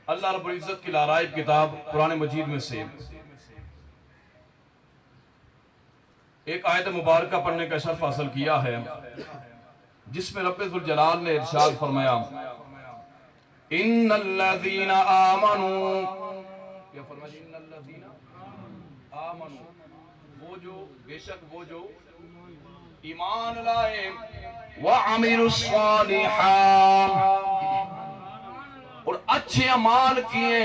اللہ رب العزت کی لارائب کتاب قرآن مجید میں سے ایک آیت مبارکہ پڑھنے کا شرف حاصل کیا ہے، جس میں رب ذوالجلال نے ارشاد فرمایا ان الذین آمنوا، کیا فرمایا؟ ان الذین آمنوا، وہ جو بے شک وہ جو ایمان لائے، وعملوا الصالحات، اور اچھے اعمال کیے۔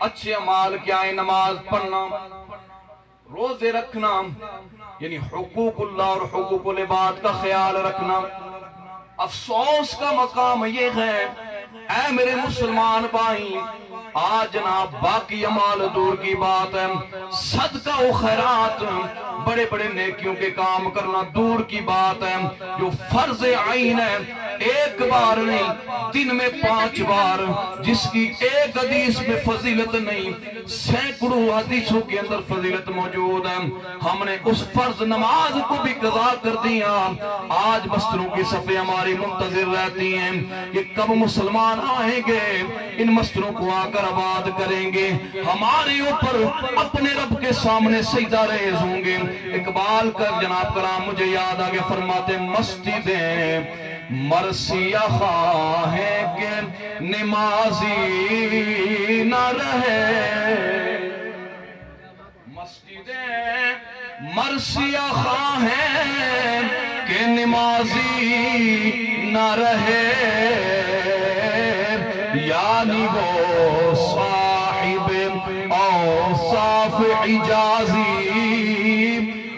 اچھے اعمال کیا ہے؟ نماز پڑھنا، روزے رکھنا، یعنی حقوق اللہ اور حقوق العباد کا خیال رکھنا۔ افسوس کا مقام یہ ہے اے میرے مسلمان بھائی، آج جناب باقی اعمال دور کی بات ہے، صدقہ و خیرات، بڑے بڑے نیکیوں کے کام کرنا دور کی بات ہے، جو فرض عین ہے ایک بار نہیں دن میں 5 بار، جس کی ایک حدیث میں فضیلت نہیں سینکڑوں حدیثوں کے اندر فضیلت موجود ہے، ہم نے اس فرض نماز کو بھی قضا کر دیا۔ آج مسجدوں کی صفیں ہماری منتظر رہتی ہیں کہ کب مسلمان آئیں گے، ان مسجدوں کو آ کر آباد کریں گے، ہمارے اوپر اپنے رب کے سامنے سجدہ ریز ہوں گے۔ اقبال کا جناب کلام مجھے یاد آگے، فرماتے مسجدیں مرثیہ خواہیں کہ نمازی نہ رہے، مسجدیں مرثیہ خواہیں کہ نمازی نہ رہے، یعنی وہ صاحب اوصاف حجازی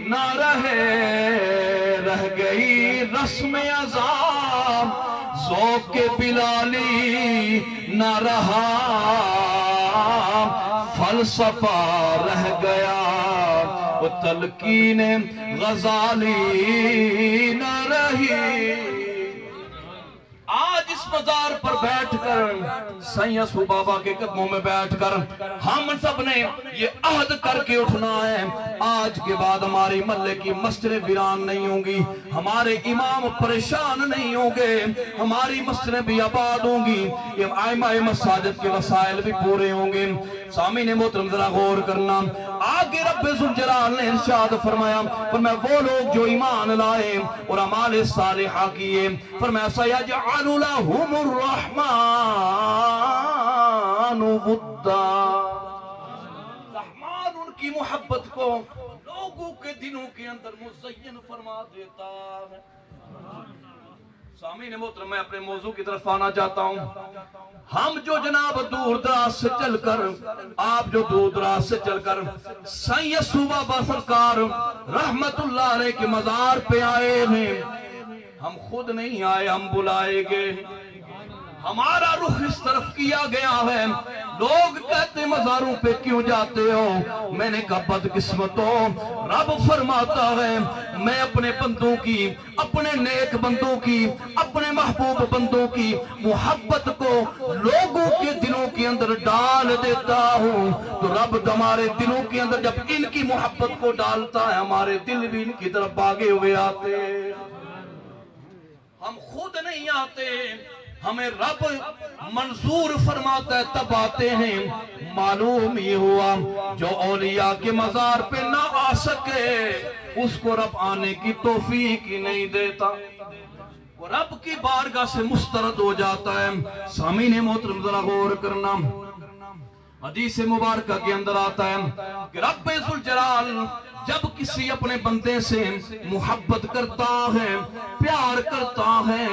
نہ رہے، رہ گئی رسم عذاب ذوق بلالی نہ رہا، فلسفہ رہ گیا وہ تلقین غزالی نہ رہی۔ آج اس مزار پر بیٹھ کر، سائیں اسو بابا کے قدموں میں بیٹھ کر ہم سب نے یہ عہد کر کے اٹھنا ہے، آج کے بعد ہماری محلے کی مسجدیں ویران نہیں ہوں گی، ہمارے امام پریشان نہیں ہوں گے، ہماری مسجدیں بھی آباد ہوں گی، ائمہ مساجد کے وسائل بھی پورے ہوں گے۔ سامعین محترم ذرا غور کرنا، آگے رب ذوالجلال نے ارشاد فرمایا وہ لوگ جو ایمان لائے اور اعمال صالحہ کیے، فرمایا سَيَجْعَلُ لَهُمُ الرَّحْمَنُ وُدًّا، رحمان ان کی محبت کو لوگوں کے دلوں کے اندر مزین فرما دیتا ہے۔ سامعین محترم، میں اپنے موضوع کی طرف آنا چاہتا ہوں۔ ہم جو جناب دور دراز سے چل کر، آپ جو دور دراز سے چل کر سائیں اسو بابا سرکار رحمت اللہ علیہ کے مزار پہ آئے ہیں، ہم خود نہیں آئے، ہم بلائے گئے، ہمارا رخ اس طرف کیا گیا ہے۔ لوگ کہتے مزاروں پہ کیوں جاتے ہو؟ میں نے کہا بدقسمتوں، رب فرماتا ہے میں اپنے بندوں کی، اپنے نیک بندوں کی، اپنے محبوب بندوں کی محبت کو لوگوں کے دلوں کے اندر ڈال دیتا ہوں، تو رب ہمارے دلوں کے اندر جب ان کی محبت کو ڈالتا ہے، ہمارے دل بھی ان کی طرف بھاگے ہوئے آتے، ہم خود نہیں آتے، ہمیں رب منظور فرماتا ہے تب آتے ہیں۔ معلوم یہ ہوا جو اولیاء کے مزار پہ نہ آ سکے، اس کو رب آنے کی توفیق ہی نہیں دیتا، وہ رب کی بارگاہ سے مسترد ہو جاتا ہے۔ سامعین محترم ذرا غور کرنا، حدیث مبارکہ کے اندر آتا ہے کہ رب ذوالجلال جب کسی اپنے بندے سے محبت کرتا ہے، پیار کرتا ہے،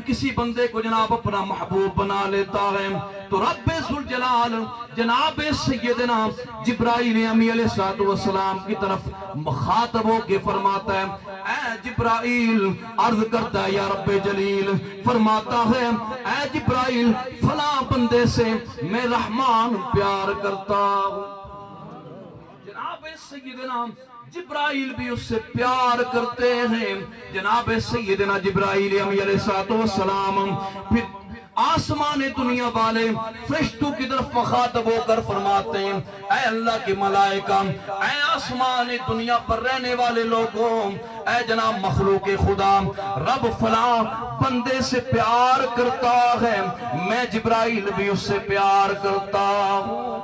کسی بندے کو جناب اپنا محبوب بنا لیتا ہے، تو رب ذوالجلال جناب سیدنا جبرائیل امین علیہ السلام کی طرف مخاطب ہو کے فرماتا ہے اے جبرائیل، عرض کرتا ہے یا رب جلیل، فرماتا ہے اے جبرائیل فلاں بندے سے میں رحمان پیار کرتا ہوں۔ جناب سیدنا جبرائیل بھی اس سے پیار کرتے ہیں۔ جناب سیدنا جبرائیل علیہ السلام پھر آسمان دنیا والے فرشتوں کی طرف مخاطب ہو کر فرماتے ہیں اے اللہ کے ملائکہ، اے آسمان دنیا پر رہنے والے لوگوں، اے جناب مخلوق خدا، رب فلاں بندے سے پیار کرتا ہے، میں جبرائیل بھی اس سے پیار کرتا ہوں۔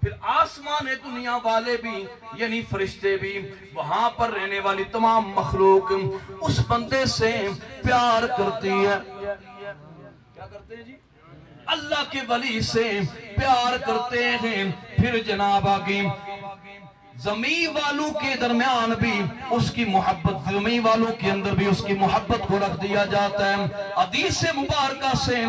پھر آسمان دنیا والے بھی یعنی فرشتے بھی، وہاں پر رہنے والی تمام مخلوق اس بندے سے پیار کرتی ہے۔ کیا کرتے ہیں جی؟ اللہ کے ولی سے پیار کرتے ہیں۔ پھر جناب آگے زمین والوں کے درمیان بھی اس کی محبت، زمین والوں کے اندر بھی اس کی محبت کو رکھ دیا جاتا ہے۔ حدیث مبارکہ سے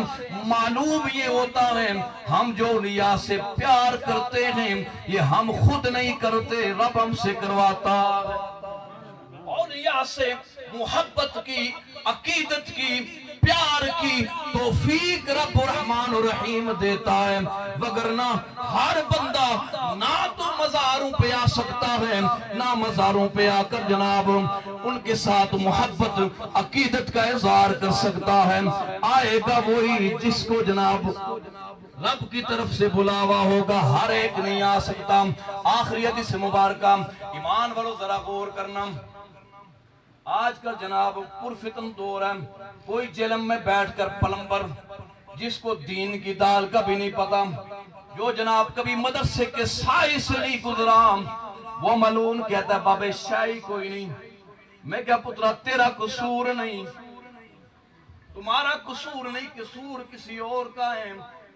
معلوم یہ ہوتا ہے ہم جو اولیاء سے پیار کرتے ہیں یہ ہم خود نہیں کرتے، رب ہم سے کرواتا ہے۔ اولیاء سے محبت کی، عقیدت کی، پیار کی توفیق رب الرحمن الرحیم دیتا ہے، وگرنہ ہر بندہ نہ تو مزاروں پہ آ سکتا ہے، نہ مزاروں پہ آ کر جناب ان کے ساتھ محبت عقیدت کا اظہار کر سکتا ہے۔ آئے گا وہی جس کو جناب رب کی طرف سے بلاوا ہوگا، ہر ایک نہیں آ سکتا۔ آخری حدیث مبارکہ ایمان والو ذرا غور کرنا، آج کل جناب پرفتن دور ہے، کوئی جیلم میں بیٹھ کر پلمبر جس کو دین کی دال کا بھی نہیں پتا، جو جناب کبھی مدرسے کے سائے سے نہیں گزرا، وہ ملون کہتا ہے بابے شاہی کوئی نہیں۔ میں کہا پترا تیرا قصور نہیں، تمہارا قصور نہیں، قصور کسی اور کا ہے،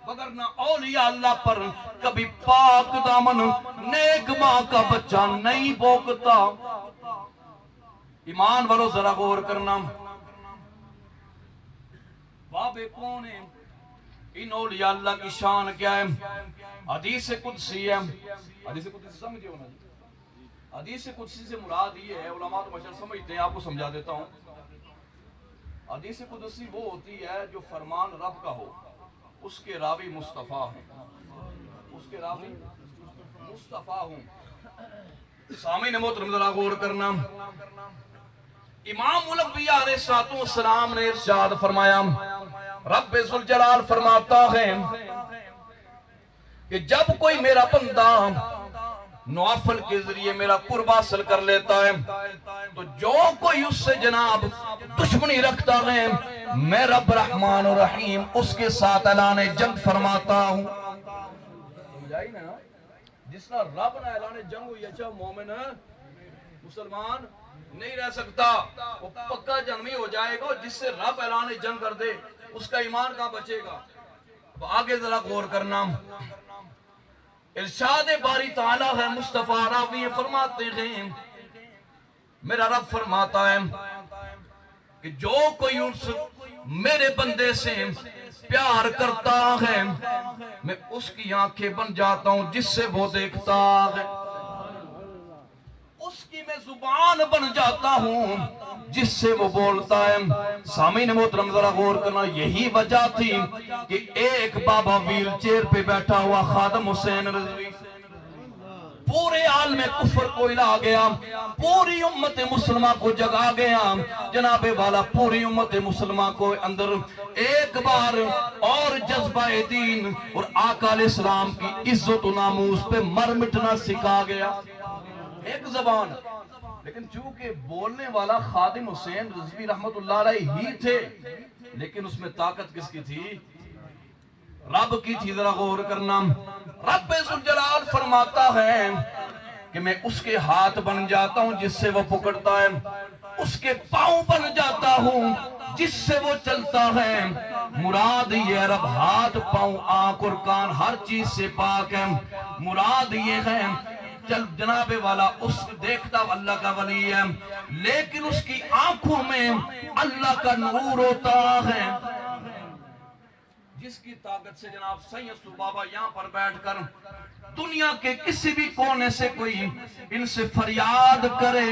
وگرنہ اولیاء اللہ پر کبھی پاک دامن نیک ماں کا بچہ نہیں بوکتا۔ ایمان والو ذرا غور کرنا، بابے کون ہیں؟ ان اولیاء اللہ کی شان کیا ہے؟ حدیث قدسی ہے۔ حدیث قدسی سمجھے ہونا جی؟ حدیث قدسی سے مراد یہ ہے، علماء تو مشہور سمجھتے ہیں، آپ کو سمجھا دیتا ہوں۔ حدیث قدسی وہ ہوتی ہے جو فرمان رب کا ہو، اس کے راوی مصطفیٰ ہیں، اس کے راوی مصطفیٰ ہوں۔ سامعین محترم ذرا غور کرنا، امام الانبیاء علیہ السلام نے ارشاد فرمایا، رب ذوالجلال فرماتا ہے کہ جب کوئی میرا بندہ نوافل کے ذریعے میرا قرب حاصل کر لیتا ہے تو جو کوئی اس سے جناب دشمنی رکھتا ہے میں رب رحمان الرحیم اس کے ساتھ اعلان جنگ فرماتا ہوں۔ جس طرح رب نے اعلان جنگ ہوئی، اچھا مومن مسلمان نہیں رہ سکتا، وہ پکا جنمی ہو جائے گا، جس سے رب اعلان جنگ کر دے اس کا ایمان کہاں بچے گا؟ اب آگے ذرا غور کرنا، ارشاد باری تعالیٰ ہے، مصطفیٰ راوی فرماتے ہیں میرا رب فرماتا ہے کہ جو کوئی اس میرے بندے سے پیار کرتا ہے میں اس کی آنکھیں بن جاتا ہوں جس سے وہ دیکھتا ہے، اس کی میں زبان بن جاتا ہوں جس سے وہ بولتا ہے۔ سامعین محترم ذرا غور کرنا، یہی وجہ تھی کہ ایک بابا ویل چیئر پہ بیٹھا ہوا خادم حسین رضوی پورے عالم کفر کو ہلا گیا، پوری امت مسلمہ کو جگا گیا، جناب والا پوری امت مسلمہ کو اندر ایک بار اور جذبہ دین اور آقا علیہ السلام کی عزت و ناموس پہ مر مٹنا سکھا گیا۔ ایک زبان، لیکن چونکہ بولنے والا خادم حسین رضوی رحمت اللہ علیہ ہی تھے، لیکن اس میں طاقت کس کی تھی؟ رب کی تھی۔ ذرا غور کرنا، رب ذوالجلال فرماتا ہے کہ میں اس کے ہاتھ بن جاتا ہوں جس سے وہ پکڑتا ہے، اس کے پاؤں بن جاتا ہوں جس سے وہ چلتا ہے۔ مراد یہ رب ہاتھ، پاؤں، آنکھ اور کان ہر چیز سے پاک ہے۔ مراد یہ ہے چل جناب والا اس دیکھتا اللہ کا ولی ہے، لیکن اس کی آنکھوں میں اللہ کا نور ہوتا ہے، جس کی طاقت سے جناب سید بابا یہاں پر بیٹھ کر دنیا کے کسی بھی کونے سے کوئی ان سے فریاد کرے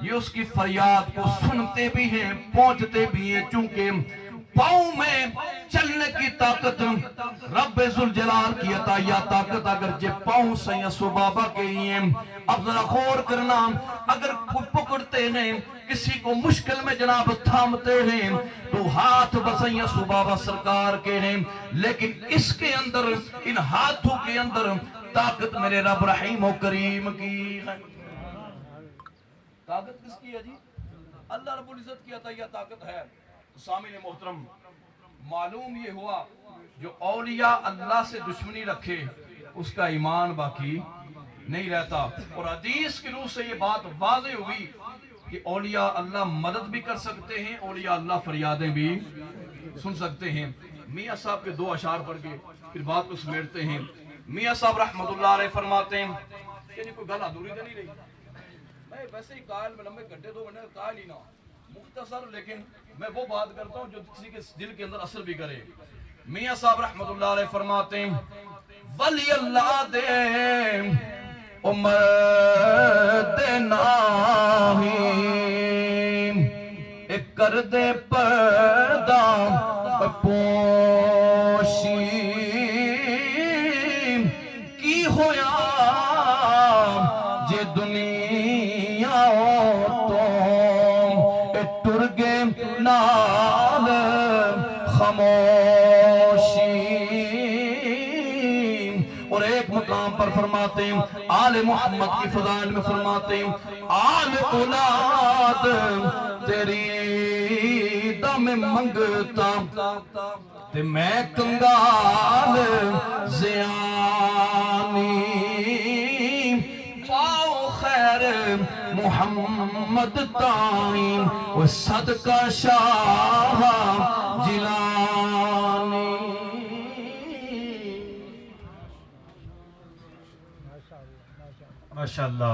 یہ اس کی فریاد کو سنتے بھی ہیں، پہنچتے بھی ہیں، چونکہ پاؤں میں چلنے کی طاقت رب ذوالجلال کی عطا یا طاقت اگر جے پاؤں سیاں سو بابا کے ہیں اب ذرا غور کرنا اگر پکڑتے ہیں کسی کو مشکل میں جناب تھامتے ہیں تو ہاتھ بسیاں سو بابا سرکار کے ہیں لیکن اس کے اندر ان ہاتھوں کے اندر طاقت میرے رب رحیم و کریم کی ہے طاقت کس کی ہے جی اللہ رب العزت کی عطا یا طاقت ہے سامعین محترم معلوم یہ ہوا جو اولیاء اللہ سے دشمنی رکھے اس کا ایمان باقی نہیں رہتا اور حدیث کی روح سے یہ بات واضح ہوئی کہ اولیاء اللہ مدد بھی کر سکتے ہیں اولیاء اللہ فریادیں بھی سن سکتے ہیں میاں صاحب کے 2 اشعار پڑھ کے پھر بات کو سمیٹتے ہیں میاں صاحب رحمت اللہ علیہ فرماتے ہیں کہ کوئی گل ادھوری تو نہیں رہی میں ویسے ہی قائل میں لمبے گھنٹے 2 گھنٹے قائل ہی نہ مختصر لیکن میں وہ بات کرتا ہوں جو کسی کے دل کے اندر اثر بھی کرے میاں صاحب رحمت اللہ علیہ فرماتے ہیں ولی اللہ دے عمر دے ناہی ایک کر دے پردہ پوشی کی ہویا جے دنیا نال خاموشی اور ایک مقام پر فرماتے ہیں آل محمد کی فضائل میں فرماتے ہیں آل اولاد تیری دم منگتا تے میں کنگال زیانی پاؤ خیر محمد تائیں و صدقہ شاہ جیلانی ماشاءاللہ